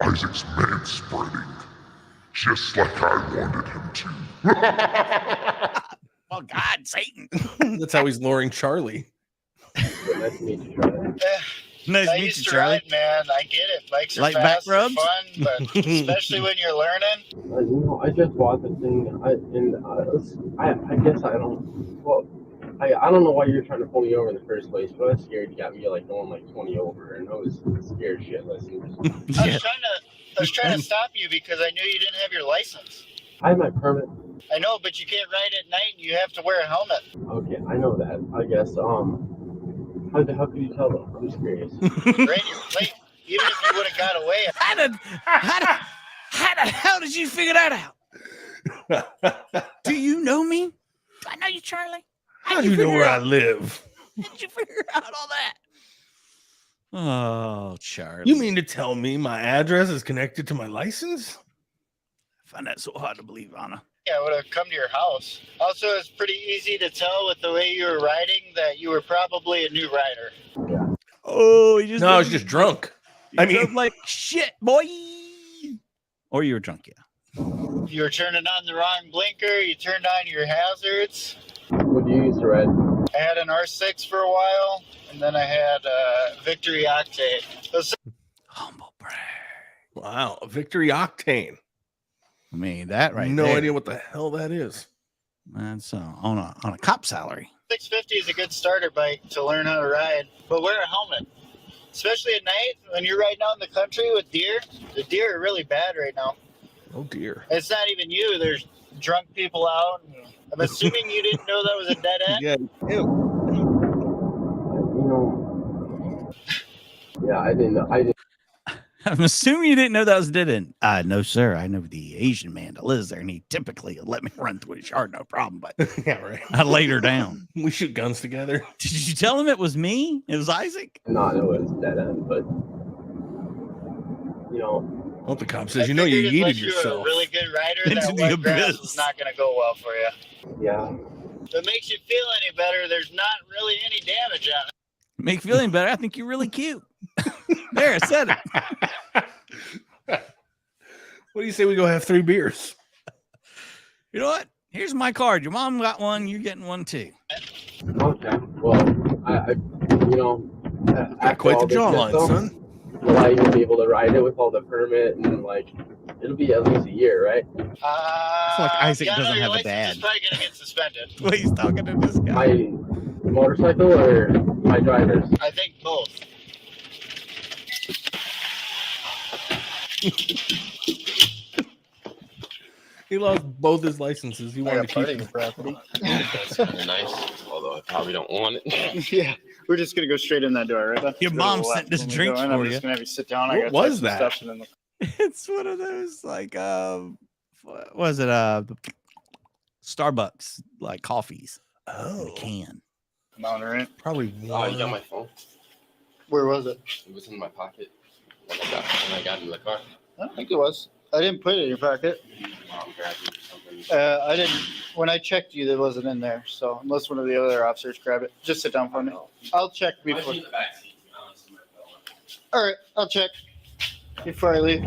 Isaac's manspreading, just like I wanted him to. Oh God, Satan! That's how he's luring Charlie. Nice to meet you, Charlie. Nice to meet you, Charlie. Man, I get it. Bikes are Like fast back and rubs? fun, but especially when you're learning. I just bought the thing, I guess I don't. Well, I don't know why you're trying to pull me over in the first place, but I was scared you got me like going like 20 over, and I was scared shitless. I was trying to stop you because I knew you didn't have your license. I have my permit. I know, but you can't ride at night and you have to wear a helmet. Okay, I know that. I guess. How could you tell them? I'm just curious. Ran your plate, even if you would have got away. How the hell did you figure that out? Do you know me? Do I know you, Charlie? How do you know where I live? How did you figure out all that? Oh, Charlie. You mean to tell me my address is connected to my license? I find that so hard to believe, Anna. Yeah, I would have come to your house. Also, it's pretty easy to tell with the way you were riding that you were probably a new rider. Oh, you just no, I was just drunk. I mean, like shit, boy. Or you were drunk, yeah. You were turning on the wrong blinker. You turned on your hazards. What do you use to ride? I had an R6 for a while, and then I had a Victory Octane. Humble brag. Wow, a Victory Octane. I mean, that right no there. idea what the hell that is. That's on a cop salary. 650 is a good starter bike to learn how to ride, but wear a helmet. Especially at night when you're riding out in the country with deer. The deer are really bad right now. Oh, dear. It's not even you. There's drunk people out. I'm assuming you didn't know that was a dead end? Yeah. Yeah, I didn't know. I'm assuming you didn't know that was dead end. No, sir. I know the Asian man that lives there, and he typically let me run through his yard, no problem. But yeah, right. I laid her down. We shoot guns together. Did you tell him it was me? It was Isaac? No, it was dead end, but Well, the cop says, you know, you yeeted yourself. You're a really good rider. Into That the wet grass abyss. is not going to go well for you. Yeah. If it makes you feel any better, there's not really any damage on it. Make you feeling better. I think you're really cute. There, I said it. What do you say we go have 3 beers? You know what? Here's my card. Your mom got one. You're getting one too. Okay. Well, I after Quite the all this jawline, shit, son. Will I even be able to ride it with all the permit and like? It'll be at least a year, right? It's like Isaac yeah, doesn't no, your have a license dad. is probably going to get suspended. Well, he's talking to this guy. My motorcycle or my driver's? I think both. He lost both his licenses. He wanted to keep the property. That's kind of nice, although I probably don't want it. Yeah, we're just gonna go straight in that door, right? Your mom sent this drink I'm for just you. gonna have you sit down. What I got was some that? stuff in the... It's one of those like what was it? Starbucks like coffees. In a can. Right? Probably. Oh, you got my phone? Where was it? It was in my pocket when I got in the car. I don't think it was. I didn't put it in your pocket. Mom grabbed it or something. I didn't. When I checked you, it wasn't in there. So unless one of the other officers grabbed it, just sit down for me. I'll check before. In the back seat, to be honest, in my phone. All right, I'll check before I leave.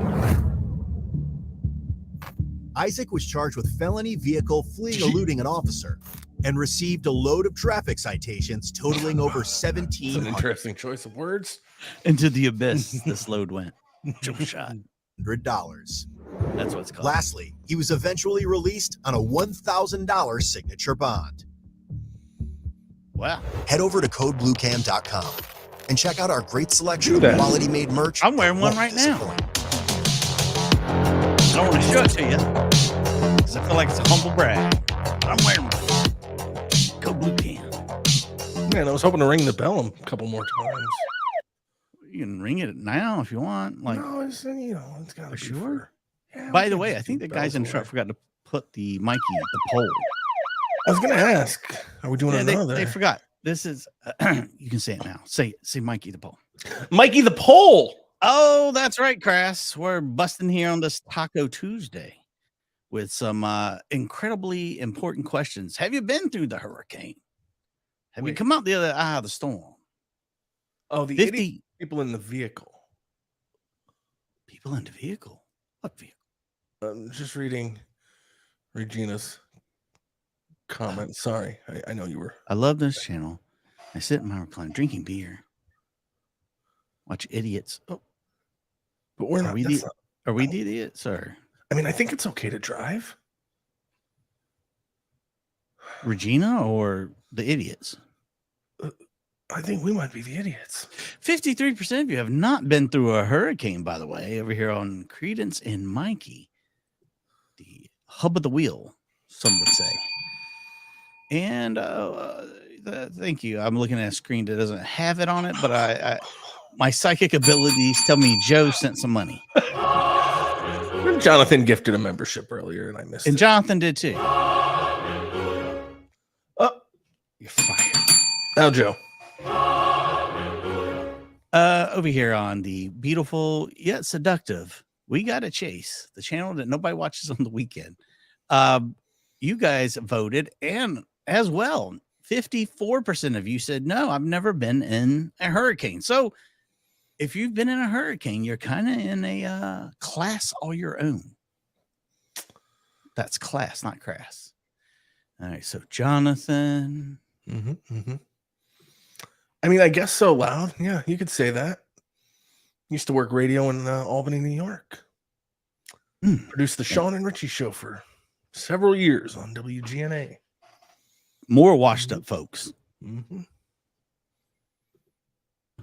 Isaac was charged with felony vehicle fleeing eluding an officer and received a load of traffic citations totaling over It's an $1,700. interesting choice of words. Into the abyss this load went. Jump shot. That's what it's called. Lastly, he was eventually released on a $1,000 signature bond. Wow. Head over to codebluecam.com and check out our great selection of quality-made merch. I'm wearing one right now. I don't want to show it to you because I feel like it's a humble brag. But I'm wearing one. Go Blue Can. Man, I was hoping to ring the bell a couple more times. You can ring it now if you want. Like, no, it's it's got to be sure. Yeah, by the way, I think the guys in the truck forgot to put the Mikey at the pole. I was gonna ask, are we doing another? They forgot. This is you can say it now. Say Mikey the pole. Mikey the pole. Oh, that's right, Crass. We're busting here on this Taco Tuesday with some incredibly important questions. Have you been through the hurricane? Have you come out the other eye of the storm? Oh, the 50 people in the vehicle. People in the vehicle? What vehicle? I'm just reading Regina's comment. Sorry, I know you were. I love this channel. I sit in my recliner drinking beer. Watch idiots. Oh, but we're not. Are we the idiots? Or I mean, I think it's okay to drive. Regina or the idiots? I think we might be the idiots. 53% of you have not been through a hurricane, by the way, over here on Credence and Mikey, the hub of the wheel, some would say. And thank you. I'm looking at a screen that doesn't have it on it, but my psychic abilities tell me Joe sent some money. Jonathan gifted a membership earlier, and I missed it. And Jonathan did too. Oh, you're fired. Now, Joe. Over here on the beautiful yet seductive We Gotta Chase, the channel that nobody watches on the weekend. You guys voted, and as well, 54% of you said, no, I've never been in a hurricane. So if you've been in a hurricane, you're kind of in a class all your own. That's class, not crass. All right, so Jonathan. I mean, I guess so loud. Yeah, you could say that. Used to work radio in Albany, New York. Produced the Sean and Richie show for several years on WGNA. More washed up folks.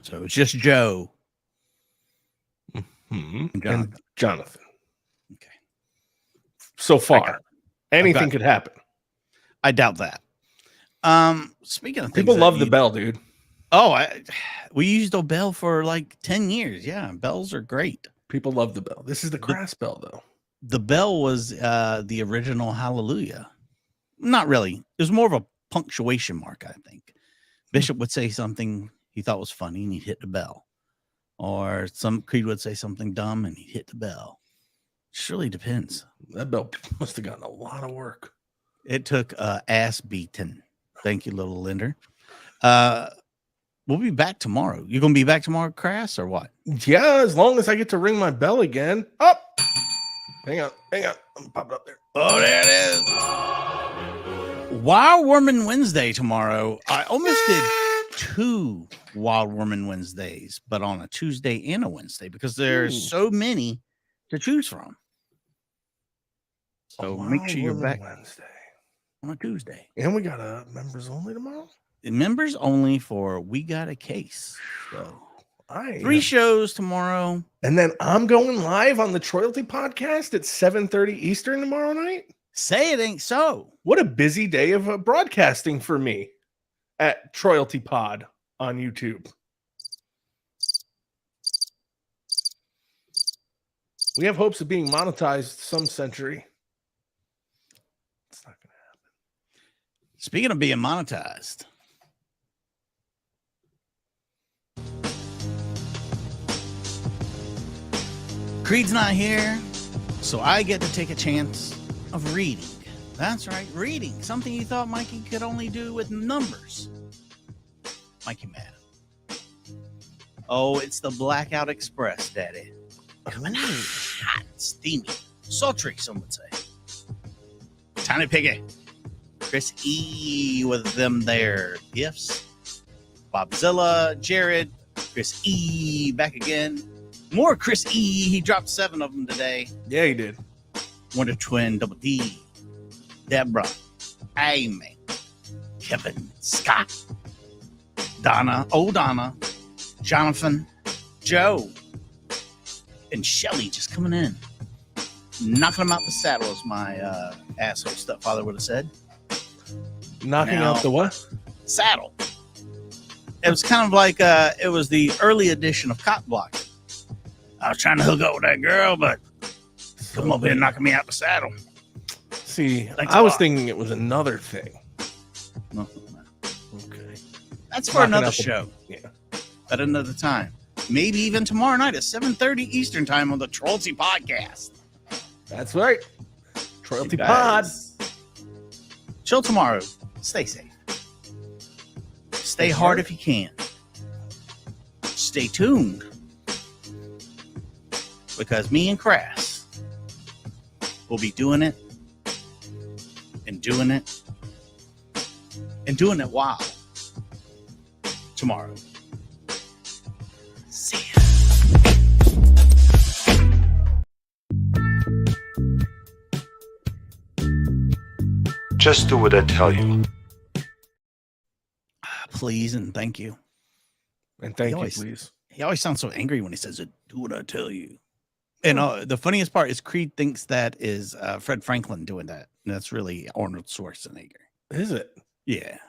So it's just Joe. And Jonathan. Okay. So far, anything could happen. I doubt that. Speaking of things, people love the bell, dude. Oh, we used a bell for like 10 years. Yeah, bells are great. People love the bell. This is the crass bell, though. The bell was the original Hallelujah. Not really. It was more of a punctuation mark, I think. Bishop would say something he thought was funny, and he'd hit the bell. Or some creed would say something dumb, and he'd hit the bell. It surely depends. That bell must have gotten a lot of work. It took ass beating. Thank you, little Linder. We'll be back tomorrow. You gonna be back tomorrow, Crass, or what? Yeah, as long as I get to ring my bell again. Up. Hang on. I'm popping up there. Oh, there it is. Wild Woman Wednesday tomorrow. I almost did 2 Wild Woman Wednesdays, but on a Tuesday and a Wednesday because there's so many to choose from. So make sure you're back Wednesday on a Tuesday. And we got a members only tomorrow. Members only for We Got a Case. So 3 shows tomorrow. And then I'm going live on the Troyalty podcast at 7:30 Eastern tomorrow night. Say it ain't so. What a busy day of broadcasting for me at Troyalty Pod on YouTube. We have hopes of being monetized some century. It's not going to happen. Speaking of being monetized. Creed's not here, so I get to take a chance of reading. That's right, reading. Something you thought Mikey could only do with numbers. Mikey mad. Oh, it's the Blackout Express, Daddy. Coming hot, steamy, sultry, some would say. Tiny Piggy. Chris E with them there gifts. Bobzilla, Jared, Chris E back again. More Chris E. He dropped 7 of them today. Yeah, he did. Wonder Twin, Double D, Deborah, Amy, Kevin, Scott, Donna, Jonathan, Joe, and Shelly just coming in. Knocking them out the saddle, as my asshole stepfather would have said. Knocking out the what? Saddle. It was kind of like it was the early edition of Cop Block. I was trying to hook up with that girl, but come over here and knocking me out the saddle. See, Thanks I a was lot. thinking it was another thing. No. Okay. That's for Knocking another out the- show. Yeah. At another time. Maybe even tomorrow night at 7:30 Eastern time on the Trollsy Podcast. That's right. Trollsy You Pod. guys, chill tomorrow. Stay safe. Stay hard if you can. Stay tuned. Because me and Crass will be doing it and doing it and doing it wild tomorrow. See ya. Just do what I tell you. Please and thank you. And thank He you, always- please. He always sounds so angry when he says it. Do what I tell you. And the funniest part is Creed thinks that is Fred Franklin doing that. And that's really Arnold Schwarzenegger. Is it? Yeah.